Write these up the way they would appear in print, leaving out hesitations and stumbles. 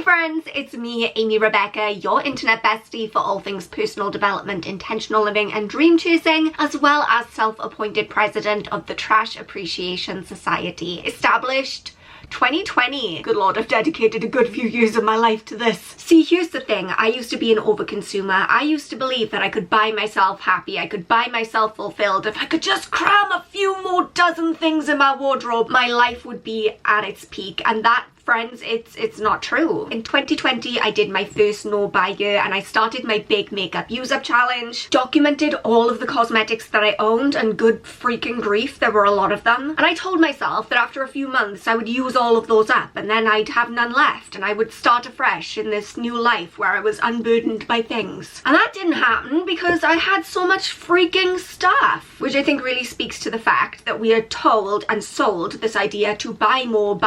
friends, it's me, Amy Rebecca, your internet bestie for all things personal development, intentional living and dream chasing, as well as self-appointed president of the Trash Appreciation Society. Established 2020. Good lord, I've dedicated a good few years of my life to this. See, here's the thing. I used to be an overconsumer. I used to believe that I could buy myself happy, I could buy myself fulfilled. If I could just cram a few more dozen things in my wardrobe, my life would be at its peak. And that, friends, it's not true. In 2020, I did my first no buy year and I started my big makeup use up challenge, documented all of the cosmetics that I owned, and good freaking grief, there were a lot of them. And I told myself that after a few months I would use all of those up and then I'd have none left and I would start afresh in this new life where I was unburdened by things. And that didn't happen because I had so much freaking stuff, which I think really speaks to the fact that we are told and sold this idea to buy more,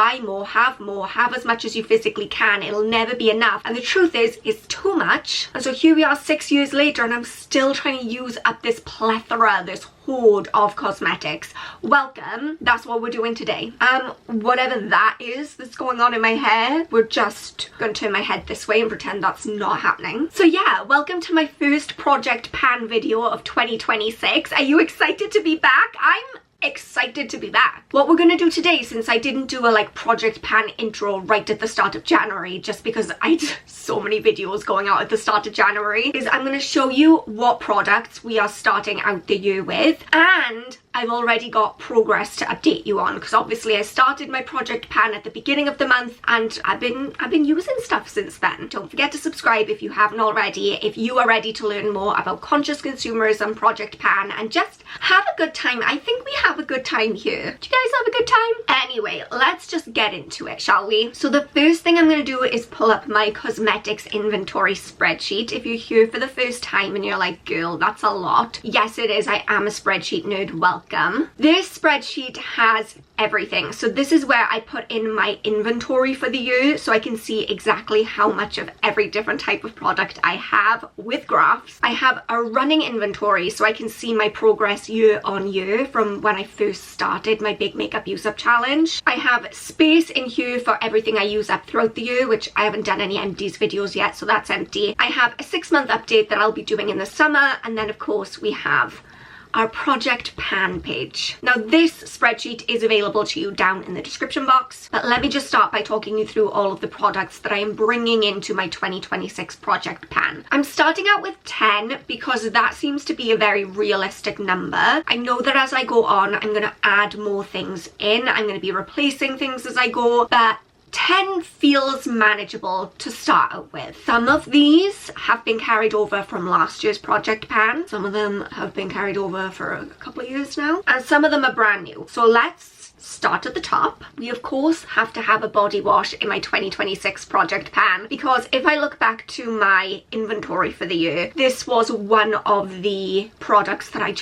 have as much as you physically can. It'll never be enough. And the truth is, it's too much. And so here we are 6 years later and I'm still trying to use up this plethora, this hoard of cosmetics. Welcome. That's what we're doing today. Whatever that is that's going on in my hair, we're just gonna turn my head this way and pretend that's not happening. So yeah, welcome to my first Project Pan video of 2026. Are you excited to be back? I'm excited to be back. What we're gonna do today, since I didn't do a Project Pan intro right at the start of January, just because I had so many videos going out at the start of January, is I'm gonna show you what products we are starting out the year with, and I've already got progress to update you on, because obviously I started my Project Pan at the beginning of the month and I've been using stuff since then. Don't forget to subscribe if you haven't already, if you are ready to learn more about conscious consumerism, Project Pan, and just have a good time. I think we have a good time here. Do you guys have a good time? Anyway, let's just get into it, shall we? So the first thing I'm going to do is pull up my cosmetics inventory spreadsheet. If you're here for the first time and you're like, girl, that's a lot. Yes, it is. I am a spreadsheet nerd. Welcome. This spreadsheet has everything. So this is where I put in my inventory for the year so I can see exactly how much of every different type of product I have with graphs. I have a running inventory so I can see my progress year on year from when I first started my big makeup use up challenge. I have space in here for everything I use up throughout the year, which I haven't done any empties videos yet, so that's empty. I have a 6-month update that I'll be doing in the summer, and then of course we have our Project Pan page. Now this spreadsheet is available to you down in the description box, but let me just start by talking you through all of the products that I am bringing into my 2026 Project Pan. I'm starting out with 10 because that seems to be a very realistic number. I know that as I go on, I'm going to add more things in. I'm going to be replacing things as I go, but 10 feels manageable to start out with. Some of these have been carried over from last year's Project Pan. Some of them have been carried over for a couple of years now. And some of them are brand new. So let's start at the top. We of course have to have a body wash in my 2026 Project Pan, because if I look back to my inventory for the year, this was one of the products that I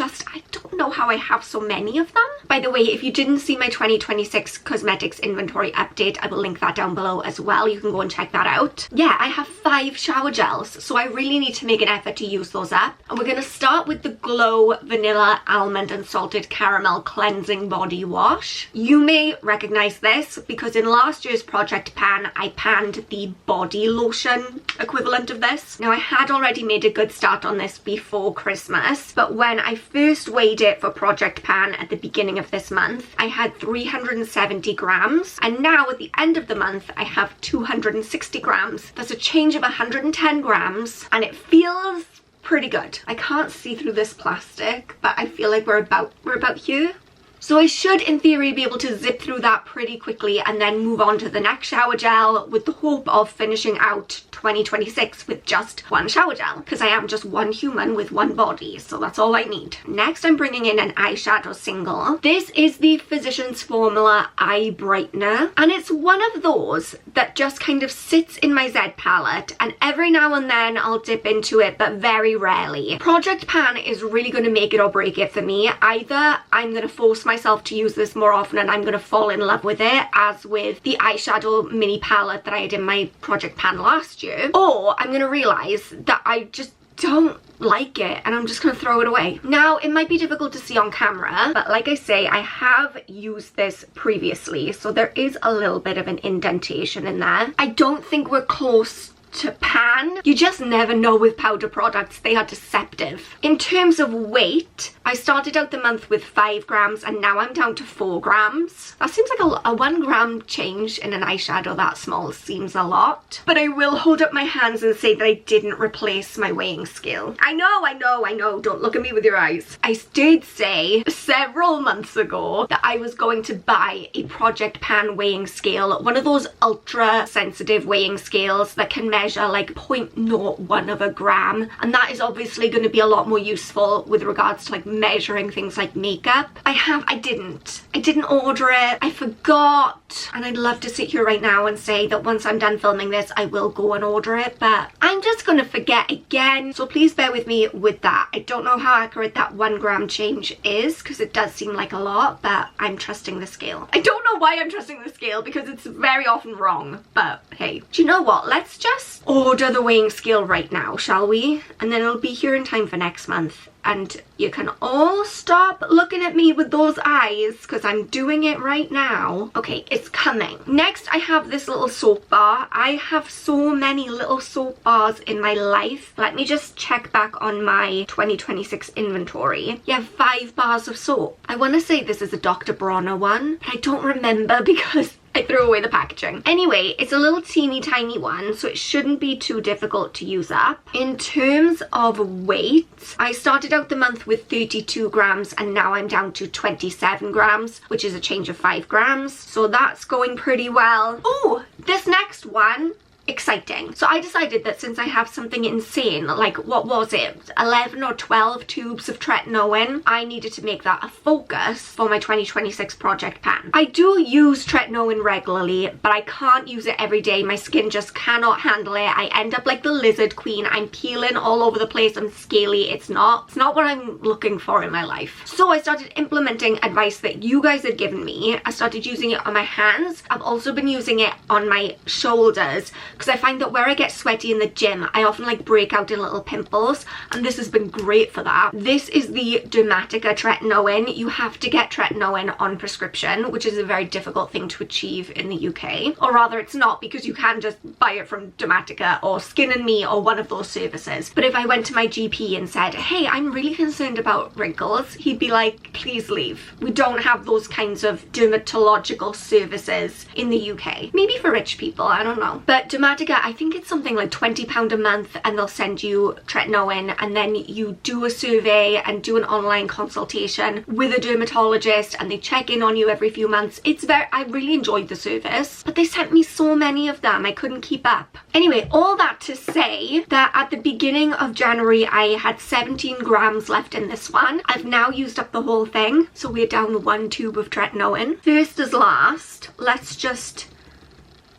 don't know how I have so many of them. By the way, if you didn't see my 2026 cosmetics inventory update, I will link that down below as well. You can go and check that out. Yeah, I have 5 shower gels, so I really need to make an effort to use those up. And we're going to start with the Glow Vanilla Almond and Salted Caramel Cleansing Body Wash. You may recognize this because in last year's Project Pan, I panned the body lotion equivalent of this. Now I had already made a good start on this before Christmas, but when I first weighed it for Project Pan at the beginning of this month, I had 370 grams, and now at the end of the month I have 260 grams. That's a change of 110 grams and it feels pretty good. I can't see through this plastic, but I feel like we're about here. So I should, in theory, be able to zip through that pretty quickly and then move on to the next shower gel with the hope of finishing out 2026 with just one shower gel, because I am just one human with one body, so that's all I need. Next, I'm bringing in an eyeshadow single. This is the Physicians Formula Eye Brightener, and it's one of those that just kind of sits in my Z palette, and every now and then I'll dip into it, but very rarely. Project Pan is really going to make it or break it for me. Either I'm going to force myself to use this more often and I'm going to fall in love with it, as with the eyeshadow mini palette that I had in my Project Pan last year, or I'm going to realise that I just don't like it, and I'm just gonna throw it away. Now, it might be difficult to see on camera, but like I say, I have used this previously, so there is a little bit of an indentation in there. I don't think we're close to pan. You just never know with powder products, they are deceptive. In terms of weight, I started out the month with 5 grams and now I'm down to 4 grams. That seems like a 1 gram change in an eyeshadow that small seems a lot. But I will hold up my hands and say that I didn't replace my weighing scale. I know, don't look at me with your eyes. I did say several months ago that I was going to buy a Project Pan weighing scale, one of those ultra sensitive weighing scales that can measure like 0.01 of a gram, and that is obviously going to be a lot more useful with regards to like measuring things like makeup. I didn't order it, I forgot, and I'd love to sit here right now and say that once I'm done filming this I will go and order it, but I'm just gonna forget again, so please bear with me with that. I don't know how accurate that 1 gram change is because it does seem like a lot, but I'm trusting the scale. I don't know why I'm trusting the scale because it's very often wrong, but hey, do you know what, let's just order the weighing scale right now, shall we? And then it'll be here in time for next month. And you can all stop looking at me with those eyes because I'm doing it right now. Okay, it's coming. Next, I have this little soap bar. I have so many little soap bars in my life. Let me just check back on my 2026 inventory. You have 5 bars of soap. I want to say this is a Dr. Bronner one, but I don't remember because I threw away the packaging. Anyway, it's a little teeny tiny one, so it shouldn't be too difficult to use up. In terms of weight, I started out the month with 32 grams and now I'm down to 27 grams, which is a change of 5 grams. So that's going pretty well. Oh, this next one, exciting. So I decided that since I have something insane, like what was it, 11 or 12 tubes of Tretinoin, I needed to make that a focus for my 2026 Project Pan. I do use Tretinoin regularly, but I can't use it every day. My skin just cannot handle it. I end up like the lizard queen. I'm peeling all over the place. I'm scaly. It's not what I'm looking for in my life. So I started implementing advice that you guys had given me. I started using it on my hands. I've also been using it on my shoulders, because I find that where I get sweaty in the gym, I often like break out in little pimples, and this has been great for that. This is the Dermatica Tretinoin. You have to get Tretinoin on prescription, which is a very difficult thing to achieve in the UK. Or rather, it's not, because you can just buy it from Dermatica or Skin and Me or one of those services. But if I went to my GP and said, hey, I'm really concerned about wrinkles, he'd be like, please leave. We don't have those kinds of dermatological services in the UK. Maybe for rich people, I don't know. But Dermatica, I think it's something like £20 a month, and they'll send you Tretinoin, and then you do a survey and do an online consultation with a dermatologist, and they check in on you every few months. I really enjoyed the service, but they sent me so many of them I couldn't keep up. Anyway, all that to say that at the beginning of January I had 17 grams left in this one. I've now used up the whole thing, so we're down 1 tube of Tretinoin. First as last, let's just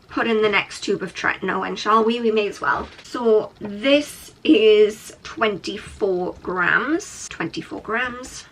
put in the next tube of Tretinoin, shall we? We may as well. So this is 24 grams. 24 grams.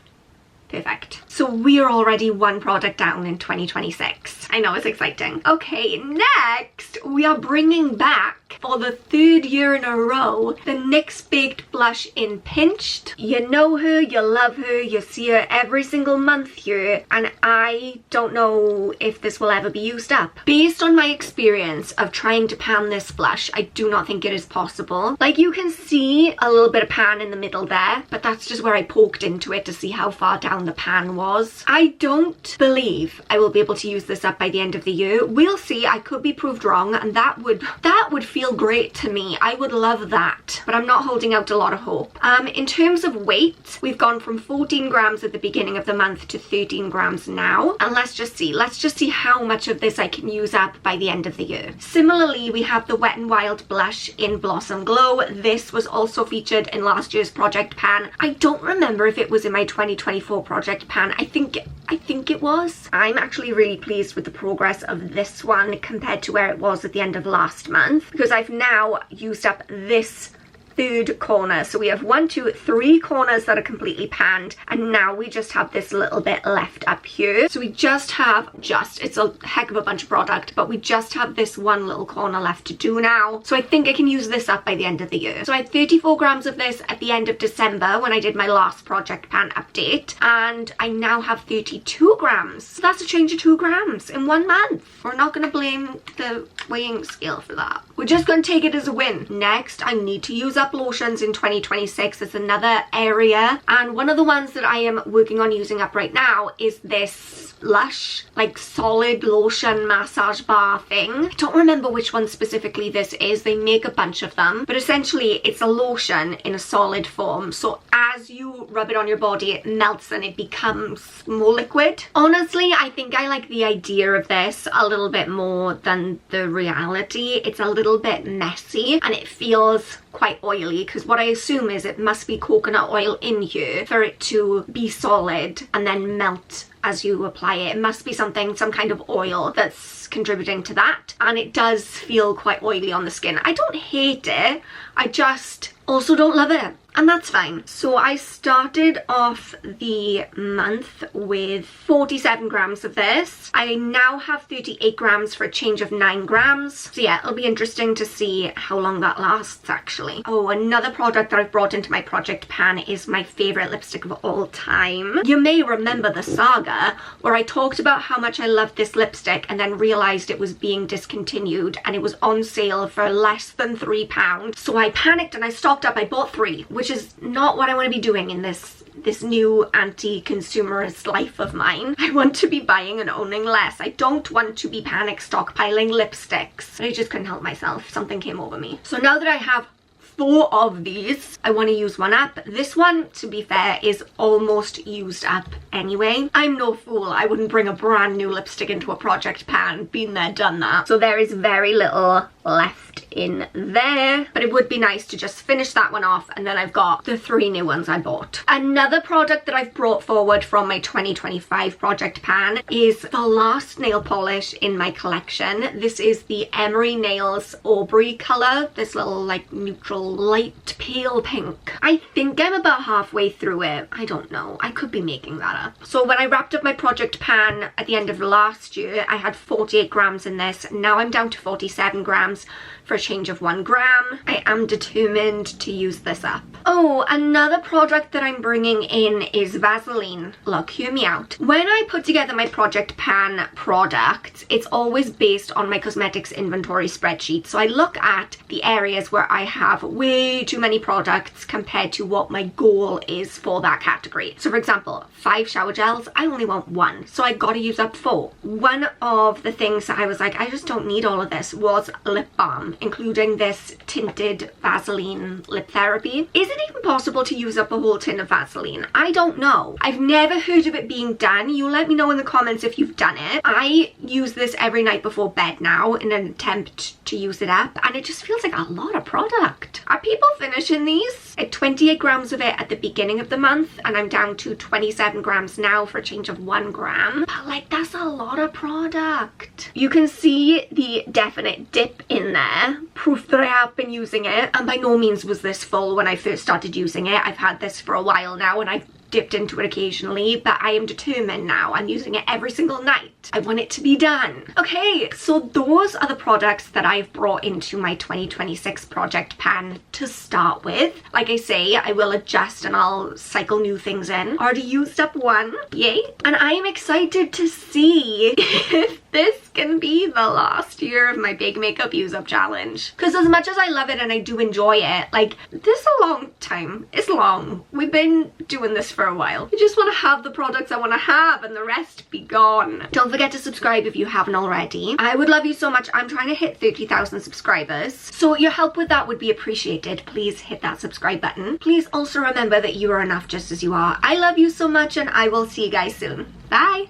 Perfect. So we're already 1 product down in 2026. I know, it's exciting. Okay, next we are bringing back for the 3rd year in a row the NYX Baked Blush in Pinched. You know her, you love her, you see her every single month here, and I don't know if this will ever be used up. Based on my experience of trying to pan this blush, I do not think it is possible. Like, you can see a little bit of pan in the middle there, but that's just where I poked into it to see how far down the pan was. I don't believe I will be able to use this up by the end of the year. We'll see. I could be proved wrong, and that would feel great to me. I would love that, but I'm not holding out a lot of hope. In terms of weight, we've gone from 14 grams at the beginning of the month to 13 grams now, and let's just see how much of this I can use up by the end of the year. Similarly, we have the Wet n Wild blush in Blossom Glow. This was also featured in last year's Project Pan. I don't remember if it was in my 2024 Project Pan. I think it was. I'm actually really pleased with the progress of this one compared to where it was at the end of last month, because I've now used up this third corner. So we have 1, 2, 3 corners that are completely panned, and now we just have this little bit left up here. So we just have it's a heck of a bunch of product, but we just have this one little corner left to do now. So I think I can use this up by the end of the year. So I had 34 grams of this at the end of December when I did my last project pan update, and I now have 32 grams. So that's a change of 2 grams in 1 month. We're not going to blame the weighing scale for that. We're just going to take it as a win. Next, I need to use up lotions in 2026. It's another area, and one of the ones that I am working on using up right now is this Lush like solid lotion massage bar thing. I don't remember which one specifically this is. They make a bunch of them, but essentially it's a lotion in a solid form. So as you rub it on your body, it melts and it becomes more liquid. Honestly, I think I like the idea of this a little bit more than the reality. It's a little bit messy and it feels quite oily, because what I assume is it must be coconut oil in here for it to be solid and then melt as you apply it. It must be some kind of oil that's contributing to that, and it does feel quite oily on the skin. I don't hate it, I just also don't love it, and that's fine. So I started off the month with 47 grams of this. I now have 38 grams for a change of 9 grams. So yeah, it'll be interesting to see how long that lasts actually. Oh, another product that I've brought into my project pan is my favorite lipstick of all time. You may remember the saga where I talked about how much I loved this lipstick and then realized it was being discontinued and it was on sale for less than £3. So I panicked and I stocked up. I bought 3, which is not what I want to be doing in this new anti-consumerist life of mine. I want to be buying and owning less. I don't want to be panic stockpiling lipsticks. I just couldn't help myself. Something came over me. So now that I have 4 of these, I want to use one up. This one, to be fair, is almost used up anyway. I'm no fool. I wouldn't bring a brand new lipstick into a project pan. Been there, done that. So there is very little left in there, but it would be nice to just finish that one off, and then I've got the 3 new ones I bought. Another product that I've brought forward from my 2025 project pan is the last nail polish in my collection. This is the Emery Nails Aubrey color, this little like neutral light pale pink. I think I'm about halfway through it. I don't know, I could be making that up. So when I wrapped up my project pan at the end of last year, I had 48 grams in this. Now I'm down to 47 grams for a change of 1 gram. I am determined to use this up. Oh, another product that I'm bringing in is Vaseline. Look, hear me out. When I put together my project pan products, it's always based on my cosmetics inventory spreadsheet. So I look at the areas where I have way too many products compared to what my goal is for that category. So for example, 5 shower gels, I only want 1. So I gotta use up 4. One of the things that I was like, I just don't need all of this, was lip balm, including this tinted Vaseline lip therapy. Is it even possible to use up a whole tin of Vaseline? I don't know. I've never heard of it being done. You let me know in the comments if you've done it. I use this every night before bed now in an attempt to use it up, and it just feels like a lot of product. Are people finishing these? At 28 grams of it at the beginning of the month, and I'm down to 27 grams now for a change of 1 gram. But like, that's a lot of product. You can see the definite dip in there, proof that I have been using it, and by no means was this full when I first started using it. I've had this for a while now and I've dipped into it occasionally, but I am determined now. I'm using it every single night. I want it to be done. Okay, so those are the products that I've brought into my 2026 project pan to start with. Like I say, I will adjust and I'll cycle new things in. Already used up 1, yay. And I am excited to see if this can be the last year of my big makeup use up challenge. Because as much as I love it and I do enjoy it, like, this is a long time. It's long. We've been doing this for a while. I just want to have the products I want to have and the rest be gone. Don't forget to subscribe if you haven't already. I would love you so much. I'm trying to hit 30,000 subscribers, so your help with that would be appreciated. Please hit that subscribe button. Please also remember that you are enough just as you are. I love you so much, and I will see you guys soon. Bye.